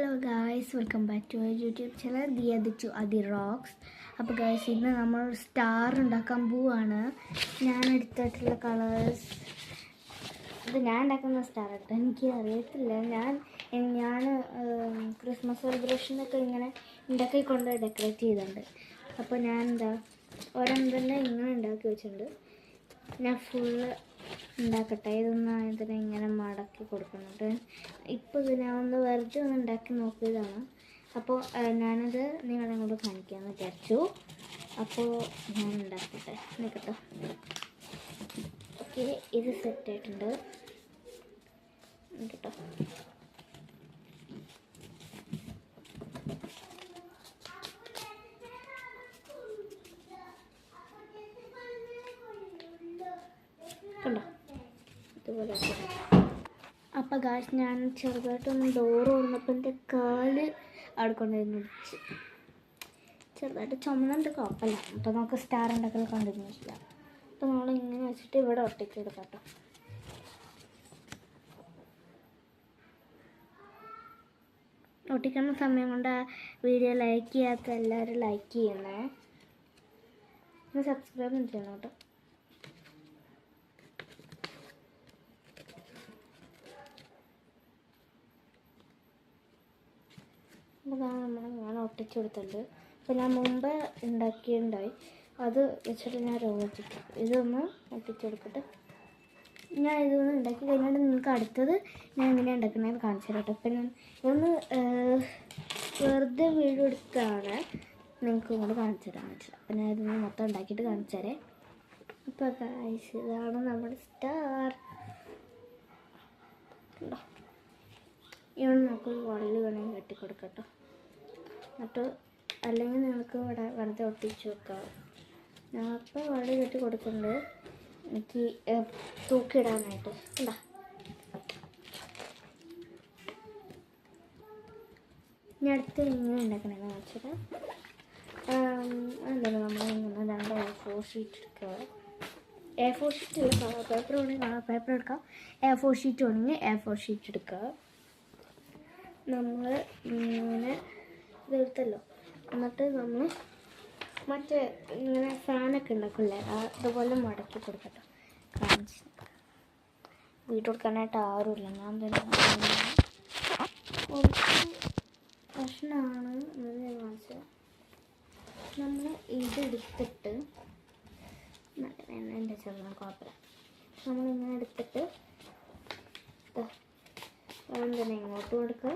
Hello guys, welcome back to our YouTube channel Adi Rocks. അപ്പോൾ guys, ഇന്ന് നമ്മൾ star ഉണ്ടാക്കാൻ പോവാണ്. ഞാൻ എടുത്തിട്ടുള്ള കളേഴ്സ് ഇത് ഞാൻ ഉണ്ടാക്കുന്ന സ്റ്റാർ കേട്ടോ. എനിക്ക് അറിയത്തില്ല. ഞാൻ ക്രിസ്മസ് സെലിബ്രേഷനൊക്കെ ഇങ്ങനെ ഉണ്ടാക്കിക്കൊണ്ട് ഡെക്കറേറ്റ് ചെയ്തിട്ടുണ്ട്. അപ്പോൾ ഞാൻ ഒരെണ്ണം തന്നെ ഇങ്ങനെ ഉണ്ടാക്കി വെച്ചിട്ടുണ്ട്. ഞാൻ ഫുള്ള് ഉണ്ടാക്കട്ടെ. ഇതിനെ ഇങ്ങനെ മടക്കി കൊടുക്കുന്നുണ്ട്. ഇപ്പോൾ ഇത് ഞാൻ വെറുതെ ഉണ്ടാക്കി നോക്കിയതാണ്. അപ്പോൾ ഞാനത് നിങ്ങളെ കൊണ്ട് കാണിക്കാമെന്ന് വിചാരിച്ചു. അപ്പോൾ ഞാൻ ഉണ്ടാക്കട്ടെ നിൽക്കട്ടെ. ഓക്കെ, ഇത് സെറ്റായിട്ടുണ്ട് കേട്ടോ. കണ്ടോ, ഇതുപോലെ. അപ്പോൾ ഗായ്സ്, ഞാൻ ചെറുതായിട്ടൊന്ന് ഡോറ് തുറന്നപ്പോൾ എൻ്റെ കാല് അവിടെ കൊണ്ടുവന്ന് വെച്ച് ചെറുതായിട്ട് ചുമന്നുണ്ട്, കുഴപ്പമില്ല. അപ്പോൾ നമുക്ക് സ്റ്റാർ ഉണ്ടാക്കൽ കണ്ടിന്യൂ ചെയ്യാം. അപ്പോൾ നമ്മൾ ഇങ്ങനെ വെച്ചിട്ട് ഇവിടെ ഒട്ടിച്ചെടുക്കാം കേട്ടോ. ഒട്ടിക്കുന്ന സമയം കൊണ്ട് ആ വീഡിയോ ലൈക്ക് ചെയ്യാത്ത എല്ലാവരും ലൈക്ക് ചെയ്യണേ. സബ്സ്ക്രൈബ് ചെയ്യണം കേട്ടോ. അതാണ് ഞാൻ ഒട്ടിച്ചു കൊടുത്തിട്ടുണ്ട്. അപ്പോൾ ഞാൻ മുമ്പ് ഉണ്ടാക്കിയിട്ടുണ്ടായി, അത് വെച്ചിട്ട് ഞാൻ രോഗിച്ചിട്ടു. ഇതൊന്ന് ഒട്ടിച്ചെടുക്കട്ടെ. ഞാൻ ഇതൊന്ന് ഉണ്ടാക്കി കഴിഞ്ഞാൽ നിങ്ങൾക്ക് അടുത്തത് ഞാൻ എങ്ങനെയാണ് ഉണ്ടാക്കണമെന്ന് കാണിച്ചു തരാം കേട്ടോ. ഇപ്പം ഞാൻ ഇതൊന്ന് വെറുതെ വീഡിയോ എടുത്താണ് നിങ്ങൾക്ക് ഇങ്ങോട്ട് കാണിച്ചു തരാൻ പറ്റില്ല. അപ്പം ഞാൻ ഇതൊന്ന് മൊത്തം ഉണ്ടാക്കിയിട്ട് കാണിച്ചു തരേ. ഇപ്പോൾ ഗായ്സ്, ഇതാണ് നമ്മുടെ സ്റ്റാർ. ഉണ്ടോ? ഇവിടെ നമുക്ക് വള്ളിൽ വേണമെങ്കിൽ കെട്ടിക്കൊടുക്കട്ടോ. എന്നിട്ട് അല്ലെങ്കിൽ നിങ്ങൾക്ക് ഇവിടെ വെറുതെ ഒട്ടിച്ച് വെക്കാം. ഞാനിപ്പോൾ വള്ളി കെട്ടി കൊടുക്കുന്നുണ്ട് എനിക്ക് തൂക്കിയിടാനായിട്ട്. എന്താ ഞാൻ അടുത്ത് ഇങ്ങനെ ഉണ്ടാക്കണമെന്ന് വെച്ചാൽ എന്തായാലും നമ്മൾ ഇങ്ങനെ 2 A4 ഷീറ്റ് എടുക്കുക. A4 ഷീറ്റ് ഇല്ല, കളർ പേപ്പർ വേണമെങ്കിൽ കളർ പേപ്പർ എടുക്കാം. A4 ഷീറ്റ് വേണമെങ്കിൽ A4 ഷീറ്റ് എടുക്കുക. നമ്മൾ ഇങ്ങനെ ഇതെടുത്തല്ലോ, എന്നിട്ട് നമ്മൾ മറ്റേ ഇങ്ങനെ ഫാനൊക്കെ ഉണ്ടാക്കില്ലേ, അതുപോലെ മടക്കി കൊടുക്കട്ടോ. കാണിച്ച് വീട്ടിൽ കൊടുക്കാനായിട്ട് ആരുമില്ല, ഞാൻ തന്നെ പ്രശ്നമാണ് ഞാൻ കാണിച്ചത്. നമ്മൾ ഇതെടുത്തിട്ട് എൻ്റെ ചെറുപ്പം കുഴപ്പമില്ല. നമ്മളിങ്ങനെ എടുത്തിട്ട് തന്നെ ഇങ്ങോട്ട് കൊടുക്കുക.